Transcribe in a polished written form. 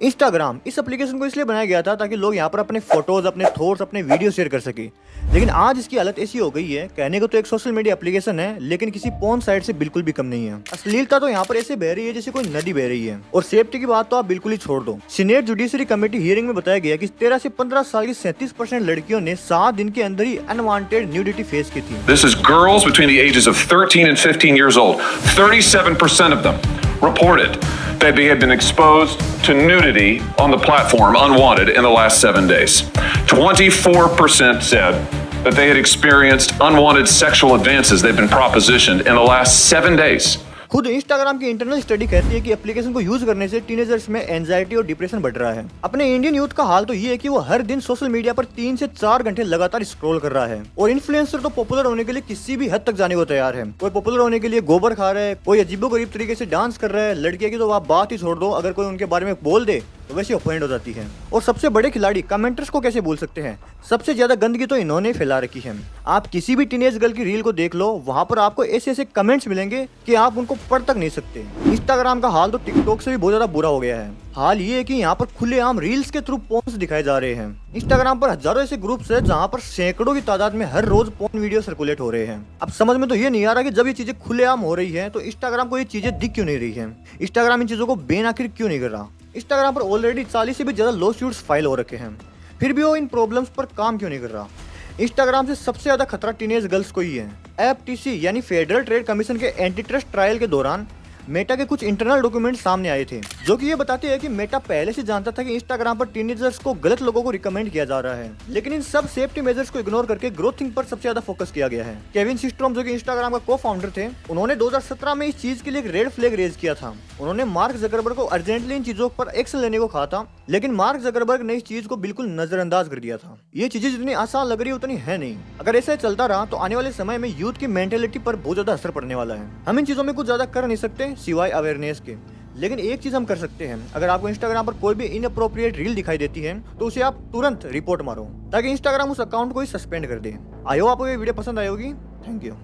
Instagram इस application को इसलिए बनाया गया था ताकि लोग यहाँ पर अपने फोटोज, अपने थॉट्स, अपने वीडियो शेयर कर सके। लेकिन आज इसकी हालत ऐसी हो गई है, कहने को तो एक सोशल मीडिया एप्लीकेशन है, लेकिन किसी पोर्न साइट से बिल्कुल भी कम नहीं है। अश्लीलता तो यहाँ पर ऐसे बह रही है जैसे कोई नदी बह रही है। और सेफ्टी की बात तो आप बिल्कुल ही छोड़ दो। सीनेट जुडिशरी कमेटी हियरिंग में बताया गया कि 13 से 15 साल की 37% लड़कियों ने 7 दिन के अंदर ही अनवांटेड न्यूडिटी फेस की थी। This is girls between the ages of 13 and 15 years old. 37% of them reported that they had been exposed to nudity on the platform unwanted in the last 7 days. 24% said that they had experienced unwanted sexual advances they've been propositioned in the last 7 days. खुद Instagram की internal study कहती है कि application को use करने से teenagers में anxiety और डिप्रेशन बढ़ रहा है। अपने इंडियन यूथ का हाल तो ये है कि वो हर दिन सोशल मीडिया पर 3 से 4 घंटे लगातार स्क्रॉल कर रहा है। और इन्फ्लुएंसर तो पॉपुलर होने के लिए किसी भी हद तक जाने को तैयार है। कोई पॉपुलर होने के लिए गोबर खा रहा है, कोई अजीबोगरीब तरीके से डांस कर रहा है। लड़कियों की तो आप बात ही छोड़ दो, अगर कोई उनके बारे में बोल दे तो वैसे ऑफेंड हो जाती है। और सबसे बड़े खिलाड़ी कमेंटर्स को कैसे बोल सकते हैं? सबसे ज्यादा गंदगी तो इन्होंने फैला रखी है। आप किसी भी टीनेज गर्ल की रील को देख लो, वहां पर आपको ऐसे ऐसे कमेंट्स मिलेंगे कि आप उनको पढ़ तक नहीं सकते। इंस्टाग्राम का हाल तो टिकटॉक से भी बहुत ज्यादा बुरा हो गया है। हाल ये है कि यहाँ पर खुलेआम रील्स के थ्रू पोर्न्स दिखाए जा रहे हैं। इंस्टाग्राम पर हजारों ऐसे ग्रुप्स है जहाँ पर सैकड़ों की तादाद में हर रोज पोर्न वीडियो सर्कुलेट हो रहे हैं। अब समझ में तो ये नहीं आ रहा कि जब ये चीजें खुलेआम हो रही है तो इंस्टाग्राम को ये चीजें दिख क्यों नहीं रही है? इंस्टाग्राम इन चीजों को बैन आखिर क्यों नहीं कर रहा? इंस्टाग्राम पर ऑलरेडी 40 से भी ज्यादा लॉ सूट्स फाइल हो रखे हैं, फिर भी वो इन प्रॉब्लम्स पर काम क्यों नहीं कर रहा? इंस्टाग्राम से सबसे ज्यादा खतरा टीनेज गर्ल्स को ही है। एफटीसी यानी फेडरल ट्रेड कमीशन के एंटी ट्रस्ट ट्रायल के दौरान मेटा के कुछ इंटरनल डॉक्यूमेंट सामने आए थे, जो कि ये बताते हैं कि मेटा पहले से जानता था कि इंस्टाग्राम पर टीनेजर्स को गलत लोगों को रिकमेंड किया जा रहा है। लेकिन इन सब सेफ्टी मेजर्स को इग्नोर करके ग्रोथिंग पर सबसे ज्यादा फोकस किया गया है। केविन सिस्ट्रोम जो कि इंस्टाग्राम का को-फाउंडर थे, उन्होंने 2017 में इस चीज के लिए एक रेड फ्लैग रेज किया था। उन्होंने मार्क जकरबर्ग को अर्जेंटली इन चीजों पर एक्शन लेने को कहा था, लेकिन मार्क जकरबर्ग ने इस चीज को बिल्कुल नजरअंदाज कर दिया था। ये चीजें जितनी आसान लग रही है उतनी है नहीं। अगर ऐसा चलता रहा तो आने वाले समय में यूथ की मेंटेलिटी पर बहुत ज्यादा असर पड़ने वाला है। हम इन चीजों में कुछ ज्यादा कर नहीं सकते सिवाय अवेयरनेस के। लेकिन एक चीज हम कर सकते हैं, अगर आपको इंस्टाग्राम पर कोई भी इनअप्रोप्रिएट रील दिखाई देती है तो उसे आप तुरंत रिपोर्ट मारो, ताकि इंस्टाग्राम उस अकाउंट को ही सस्पेंड कर दे। आई होप आपको ये वीडियो पसंद आई होगी। Thank you.